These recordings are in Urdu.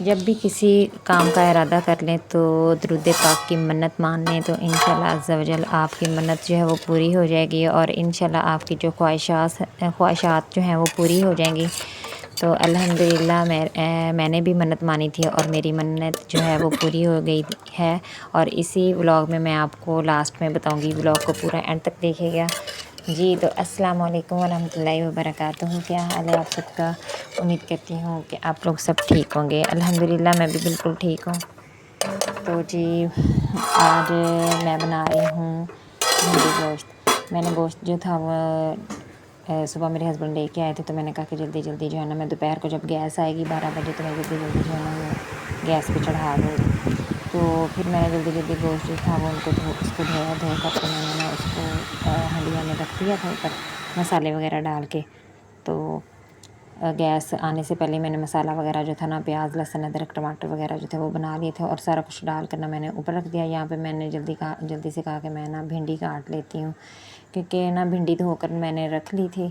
جب بھی کسی کام کا ارادہ کر لیں تو درود پاک کی منت مان لیں تو انشاءاللہ عز و جل آپ کی منت جو ہے وہ پوری ہو جائے گی، اور انشاءاللہ آپ کی جو خواہشات جو ہیں وہ پوری ہو جائیں گی۔ تو الحمدللہ میں نے بھی منت مانی تھی اور میری منت جو ہے وہ پوری ہو گئی ہے، اور اسی ولاگ میں آپ کو لاسٹ میں بتاؤں گی، ولاگ کو پورا اینڈ تک دیکھیے گا۔ جی تو السلام علیکم ورحمۃ اللہ وبرکاتہ، کیا حال ہے آپ سب کا؟ امید کرتی ہوں کہ آپ لوگ سب ٹھیک ہوں گے۔ الحمدللہ میں بھی بالکل ٹھیک ہوں۔ تو جی آج میں بنا رہی ہوں بھنڈی گوشت۔ میں نے گوشت جو تھا وہ صبح میرے ہسبینڈ لے کے آئے تھے، تو میں نے کہا کہ جلدی جلدی جو ہے نا میں دوپہر کو جب گیس آئے گی 12 بجے تو میں جلدی جلدی جو ہے نا وہ گیس پہ چڑھا دوں گی۔ تو پھر میں نے جلدی جلدی گوشت جو تھا وہ اس کو دھویا، دھو کر کے میں نے نا اس کو ہنڈیا میں رکھ دیا تھا اوپر مسالے وغیرہ ڈال کے۔ تو گیس آنے سے پہلے میں نے مسالہ وغیرہ جو تھا نا پیاز لہسن ادرک ٹماٹر وغیرہ جو تھے وہ بنا لیے تھے، اور سارا کچھ ڈال کر نا میں نے اوپر رکھ دیا۔ یہاں پہ میں نے جلدی سے کہا کہ میں نا بھنڈی کاٹ لیتی ہوں، کیونکہ نا بھنڈی دھو کر میں نے رکھ لی تھی،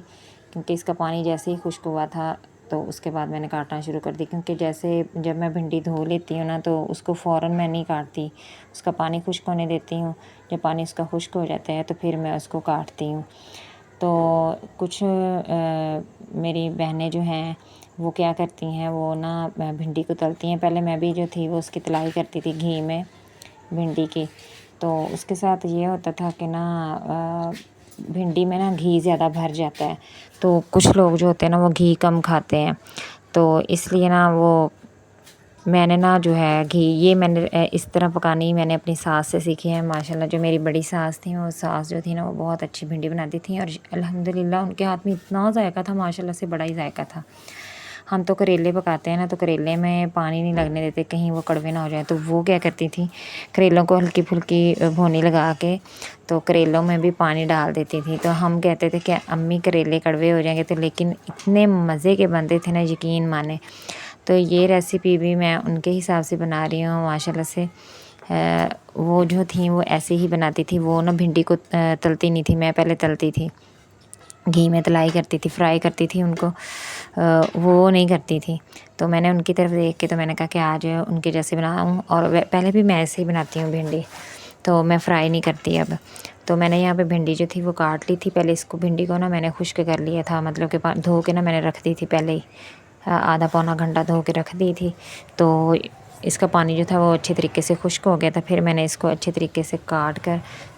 کیونکہ اس کا پانی جیسے ہی خشک ہوا تھا تو اس کے بعد میں نے کاٹنا شروع کر دی، کیونکہ جیسے جب میں بھنڈی دھو لیتی ہوں نا تو اس کو فوراً میں نہیں کاٹتی، اس کا پانی خشک ہونے دیتی ہوں۔ جب پانی اس کا خشک ہو جاتا ہے تو پھر میں اس کو کاٹتی ہوں۔ تو کچھ میری بہنیں جو ہیں وہ کیا کرتی ہیں، وہ نا بھنڈی کو تلتی ہیں۔ پہلے میں بھی جو تھی وہ اس کی تلائی کرتی تھی گھی میں بھنڈی کی، تو اس کے ساتھ یہ ہوتا تھا کہ نا بھنڈی میں نا گھی زیادہ بھر جاتا ہے، تو کچھ لوگ جو ہوتے ہیں نا وہ گھی کم کھاتے ہیں، تو اس لیے نا وہ میں نے نا جو ہے گھی یہ میں نے اس طرح پکانی میں نے اپنی ساس سے سیکھی ہے ماشاءاللہ۔ جو میری بڑی ساس تھیں وہ ساس جو تھی نا وہ بہت اچھی بھنڈی بناتی تھیں، اور الحمدللہ ان کے ہاتھ میں اتنا ذائقہ تھا، ماشاءاللہ سے بڑا ہی ذائقہ تھا۔ ہم تو کریلے پکاتے ہیں نا تو کریلے میں پانی نہیں لگنے دیتے کہیں وہ کڑوے نہ ہو جائیں، تو وہ کیا کرتی تھیں کریلوں کو ہلکی پھلکی بھونی لگا کے تو کریلوں میں بھی پانی ڈال دیتی تھی۔ تو ہم کہتے تھے کہ امی کریلے کڑوے ہو جائیں گے، تو لیکن اتنے مزے کے بنتے تھے نا یقین مانے۔ تو یہ ریسیپی بھی میں ان کے حساب سے بنا رہی ہوں ماشاءاللہ سے۔ وہ جو تھیں وہ ایسے ہی بناتی تھی، وہ نا بھنڈی کو تلتی نہیں تھی، میں پہلے تلتی تھی گھی میں، تلائی کرتی تھی، فرائی کرتی تھی ان کو، وہ نہیں کرتی تھی۔ تو میں نے ان کی طرف دیکھ کے تو میں نے کہا کہ آج ان کے جیسے بناؤں، اور پہلے بھی میں ایسے ہی بناتی ہوں بھنڈی، تو میں فرائی نہیں کرتی اب۔ تو میں نے یہاں پہ بھنڈی جو تھی وہ کاٹ لی تھی پہلے، اس کو بھنڈی کو نا میں نے خشک کر لیا تھا، مطلب کہ دھو کے نا میں نے رکھ دی تھی پہلے ہی، آدھا پونا گھنٹہ دھو کے رکھ دی تھی، تو اس کا پانی جو تھا وہ اچھے طریقے سے خشک ہو گیا تھا۔ پھر میں نے اس کو اچھے طریقے سے کاٹ کر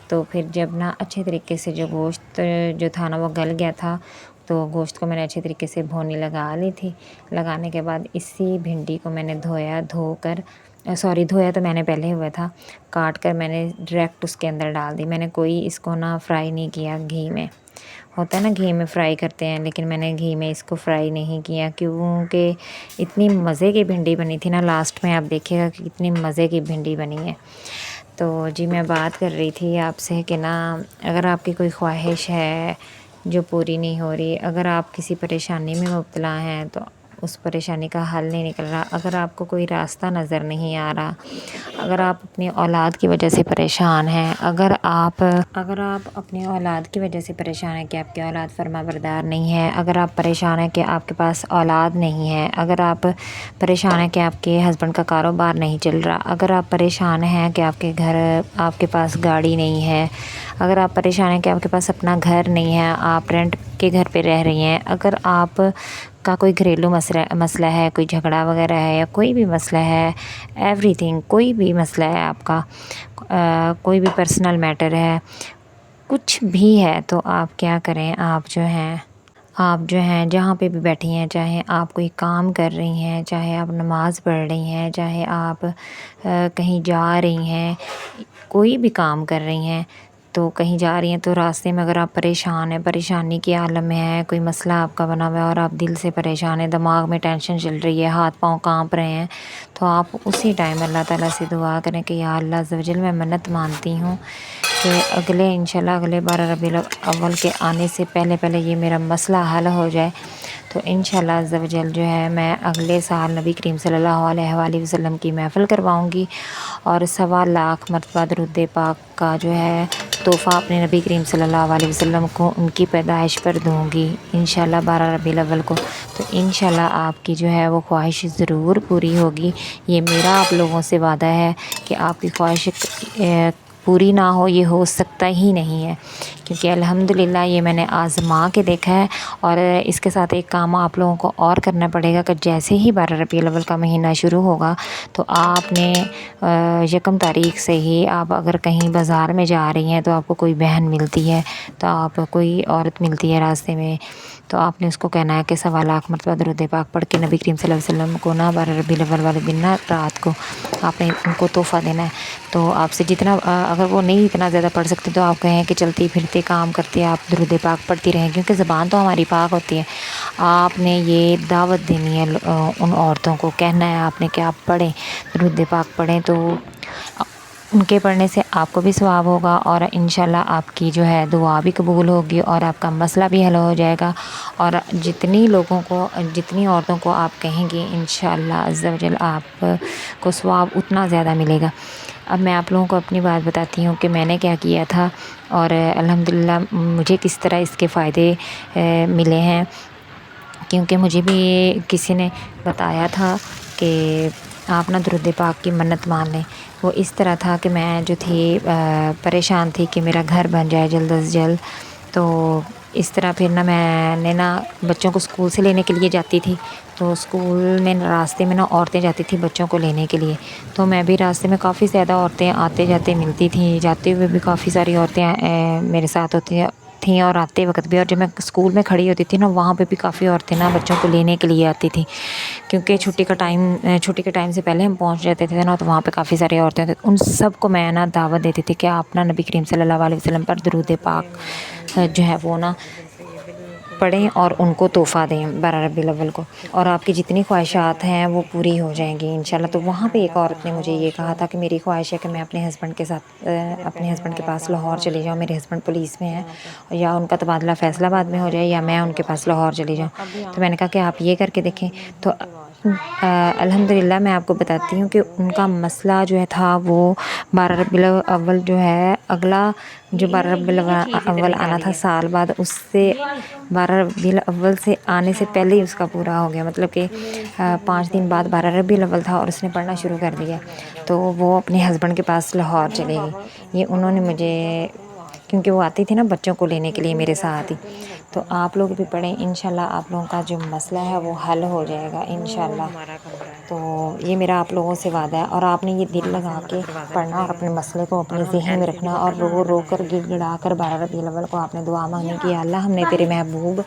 تو پھر جب نا اچھے طریقے سے جو گوشت جو تھا نا وہ گل گیا تھا، تو گوشت کو میں نے اچھے طریقے سے بھونی لگا لی تھی۔ لگانے کے بعد اسی بھنڈی کو میں نے دھویا تو میں نے پہلے ہوا تھا، کاٹ کر میں نے ڈائریکٹ اس کے اندر ڈال دی۔ میں نے کوئی اس کو نا فرائی نہیں کیا گھی میں، ہوتا ہے نا گھی میں فرائی کرتے ہیں، لیکن میں نے گھی میں اس کو فرائی نہیں کیا، کیونکہ اتنی مزے کی بھنڈی بنی تھی نا، لاسٹ میں آپ دیکھیے گا کہ کتنی مزے کی بھنڈی بنی ہے۔ تو جی میں بات کر رہی تھی آپ سے کہ نا اگر آپ کی کوئی خواہش ہے جو پوری نہیں ہو رہی، اگر آپ کسی پریشانی میں مبتلا ہیں تو اس پریشانی کا حل نہیں نکل رہا، اگر آپ کو کوئی راستہ نظر نہیں آ رہا، اگر آپ اپنی اولاد کی وجہ سے پریشان ہیں، اگر آپ اپنی اولاد کی وجہ سے پریشان ہیں کہ آپ کی اولاد فرما بردار نہیں ہے، اگر آپ پریشان ہیں کہ آپ کے پاس اولاد نہیں ہے، اگر آپ پریشان ہیں کہ آپ کے ہسبینڈ کا کاروبار نہیں چل رہا، اگر آپ پریشان ہیں کہ آپ کے پاس گاڑی نہیں ہے، اگر آپ پریشان ہیں کہ آپ کے پاس اپنا گھر نہیں ہے، آپ رینٹ کے گھر پہ رہ رہی ہیں، اگر آپ کا کوئی گھریلو مسئلہ ہے، کوئی جھگڑا وغیرہ ہے یا کوئی بھی مسئلہ ہے، ایوری تھنگ، کوئی بھی مسئلہ ہے آپ کا، کوئی بھی پرسنل میٹر ہے، کچھ بھی ہے، تو آپ کیا کریں، آپ جو ہیں جہاں پہ بھی بیٹھی ہیں، چاہے آپ کوئی کام کر رہی ہیں، چاہے آپ نماز پڑھ رہی ہیں، چاہے آپ کہیں جا رہی ہیں، کوئی بھی کام کر رہی ہیں، تو کہیں جا رہی ہیں تو راستے میں اگر آپ پریشان ہیں، پریشانی کے عالم میں ہیں، کوئی مسئلہ آپ کا بنا ہوا ہے اور آپ دل سے پریشان ہیں، دماغ میں ٹینشن چل رہی ہے، ہاتھ پاؤں کانپ رہے ہیں، تو آپ اسی ٹائم اللہ تعالیٰ سے دعا کریں کہ یا اللہ عز و جل میں منت مانتی ہوں کہ انشاءاللہ اگلے 12 ربیع الاول کے آنے سے پہلے یہ میرا مسئلہ حل ہو جائے۔ تو انشاءاللہ عز و جل جو ہے میں اگلے سال نبی کریم صلی اللہ علیہ وآلہ وسلم کی محفل کرواؤں گی، اور 1.25 مرتبہ درود پاک کا جو ہے تحفہ اپنے نبی کریم صلی اللہ علیہ وسلم کو ان کی پیدائش پر دوں گی انشاءاللہ 12 ربیع الاول کو۔ تو انشاءاللہ آپ کی جو ہے وہ خواہش ضرور پوری ہوگی، یہ میرا آپ لوگوں سے وعدہ ہے کہ آپ کی خواہش پوری نہ ہو یہ ہو سکتا ہی نہیں ہے، کیونکہ الحمدللہ یہ میں نے آزما کے دیکھا ہے۔ اور اس کے ساتھ ایک کام آپ لوگوں کو اور کرنا پڑے گا کہ جیسے ہی 12 ربیع الاول کا مہینہ شروع ہوگا تو آپ نے 1 تاریخ سے ہی آپ اگر کہیں بازار میں جا رہی ہیں تو آپ کو کوئی بہن ملتی ہے، تو آپ کوئی عورت ملتی ہے راستے میں، تو آپ نے اس کو کہنا ہے کہ 1.25 مرتبہ درود پاک پڑھ کے نبی کریم صلی اللہ علیہ وسلم کو نا 12 ربیع الاول والے دن نا رات کو آپ نے ان کو تحفہ دینا ہے۔ تو آپ سے جتنا اگر وہ نہیں اتنا زیادہ پڑھ سکتے تو آپ کہیں کہ چلتی پھرتے کام کرتے آپ درود پاک پڑھتی رہیں، کیونکہ زبان تو ہماری پاک ہوتی ہے۔ آپ نے یہ دعوت دینی ہے ان عورتوں کو، کہنا ہے آپ نے کہ آپ پڑھیں درود پاک پڑھیں، تو ان کے پڑھنے سے آپ کو بھی ثواب ہوگا، اور انشاءاللہ آپ کی جو ہے دعا بھی قبول ہوگی اور آپ کا مسئلہ بھی حل ہو جائے گا۔ اور جتنی لوگوں کو جتنی عورتوں کو آپ کہیں گے انشاءاللہ عز و جل آپ کو ثواب اتنا زیادہ ملے گا۔ اب میں آپ لوگوں کو اپنی بات بتاتی ہوں کہ میں نے کیا کیا تھا اور الحمدللہ مجھے کس طرح اس کے فائدے ملے ہیں، کیونکہ مجھے بھی کسی نے بتایا تھا کہ آپ نا درود پاک کی منت مان لیں۔ وہ اس طرح تھا کہ میں جو تھی پریشان تھی کہ میرا گھر بن جائے جلد از جلد، تو اس طرح پھر نا میں نے نا بچوں کو اسکول سے لینے کے لیے جاتی تھی، تو اسکول میں راستے میں نا عورتیں جاتی تھیں بچوں کو لینے کے لیے، تو میں بھی راستے میں کافی زیادہ عورتیں آتے جاتے ملتی تھیں، جاتے ہوئے بھی کافی ساری عورتیں میرے ساتھ ہوتی تھیں اور آتے وقت بھی، اور جب میں اسکول میں کھڑی ہوتی تھی نا وہاں پہ بھی کافی عورتیں نا بچوں کو لینے کے لیے آتی تھیں، کیونکہ چھٹی کے ٹائم سے پہلے ہم پہنچ جاتے تھے نا، تو وہاں پہ کافی سارے عورتیں ہوتی، ان سب کو میں نا دعوت دیتی تھی کہ آپ نا نبی کریم صلی اللہ علیہ وسلم پر درود پاک جو ہے وہ نا پڑھیں اور ان کو تحفہ دیں 12 ربیع الاول کو، اور آپ کی جتنی خواہشات ہیں وہ پوری ہو جائیں گی انشاءاللہ۔ تو وہاں پہ ایک عورت نے مجھے یہ کہا تھا کہ میری خواہش ہے کہ میں اپنے ہسبینڈ کے ساتھ اپنے ہسبینڈ کے پاس لاہور چلی جاؤں، میرے ہسبینڈ پولیس میں ہیں، یا ان کا تبادلہ فیصل آباد میں ہو جائے یا میں ان کے پاس لاہور چلی جاؤں۔ تو میں نے کہا کہ آپ یہ کر کے دیکھیں، تو الحمدللہ میں آپ کو بتاتی ہوں کہ ان کا مسئلہ جو ہے تھا وہ 12 ربیع الاول جو ہے اگلا جو 12 ربیع الاول آنا تھا سال بعد، اس سے 12 ربیع الاول سے آنے سے پہلے ہی اس کا پورا ہو گیا، مطلب کہ 5 دن بعد 12 ربیع الاول تھا اور اس نے پڑھنا شروع کر دیا، تو وہ اپنے ہسبینڈ کے پاس لاہور چلے گئی۔ یہ انہوں نے مجھے، کیونکہ وہ آتی تھی نا بچوں کو لینے کے لیے میرے ساتھ ہی، تو آپ لوگ بھی پڑھیں انشاءاللہ آپ لوگوں کا جو مسئلہ ہے وہ حل ہو جائے گا انشاءاللہ۔ تو یہ میرا آپ لوگوں سے وعدہ ہے، اور آپ نے یہ دل لگا کے پڑھنا اور اپنے مسئلے کو اپنے ذہن میں رکھنا، اور رو رو کر گڑ گڑا کر 12 ربیع الاول کو آپ نے دعا مانگنے کی، اللہ ہم نے تیرے محبوب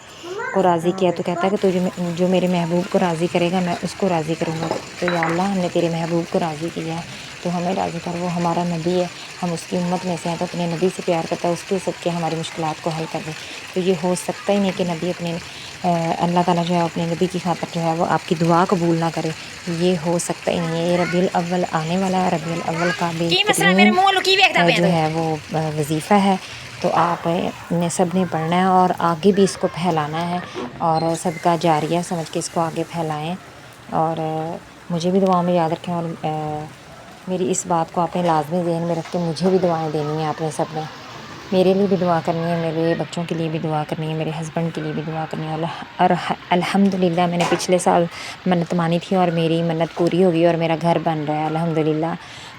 کو راضی کیا، تو کہتا ہے کہ تو جو میرے محبوب کو راضی کرے گا میں اس کو راضی کروں گا، تو یا اللہ ہم نے تیرے محبوب کو راضی کیا ہے تو ہمیں راضی کر، وہ ہمارا نبی ہے، ہم اس کی امت میں سے ہیں، تو اپنے نبی سے پیار کرتا ہے، اس کے صدقے ہماری مشکلات کو حل کر دے۔ تو یہ ہو سکتا ہی نہیں کہ نبی اپنے اللہ تعالیٰ جو ہے اپنے نبی کی خاطر جو ہے وہ آپ کی دعا قبول نہ کرے، یہ ہو سکتا ہی نہیں ہے۔ یہ ربیع الاول آنے والا ہے، ربیع الاول کا بہترین جو ہے وہ وظیفہ ہے، تو آپ نے سب نے پڑھنا ہے اور آگے بھی اس کو پھیلانا ہے، اور صدقہ جاریہ سمجھ کے اس کو آگے پھیلائیں، اور مجھے بھی دعاؤں میں یاد رکھیں، اور میری اس بات کو آپ نے لازمی ذہن میں رکھ کے مجھے بھی دعائیں دینی ہیں آپ نے سب نے، میرے لیے بھی دعا کرنی ہے، میرے بچوں کے لیے بھی دعا کرنی ہے، میرے ہسبینڈ کے لیے بھی دعا کرنی ہے، اور الحمدللہ میں نے پچھلے سال منت مانی تھی اور میری منت پوری ہو گئی اور میرا گھر بن رہا ہے الحمدللہ،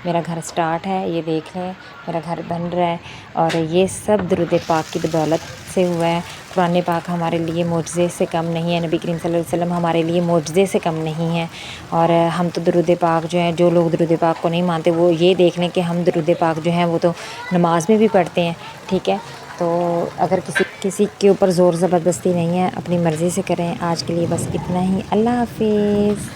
میرا گھر سٹارٹ ہے، یہ دیکھ لیں میرا گھر بن رہا ہے، اور یہ سب درود پاک کی بدولت سے ہوا ہے۔ قرآن پاک ہمارے لیے معجزے سے کم نہیں ہے، نبی کریم صلی اللہ علیہ وسلم ہمارے لیے معجزے سے کم نہیں ہیں، اور ہم تو درود پاک جو ہیں، جو لوگ درود پاک کو نہیں مانتے وہ یہ دیکھ لیں کہ ہم درود پاک جو ہیں وہ تو نماز میں بھی پڑھتے ہیں، ٹھیک ہے۔ تو اگر کسی کے اوپر زور زبردستی نہیں ہے، اپنی مرضی سے کریں۔ آج کے لیے بس اتنا ہی، اللہ حافظ۔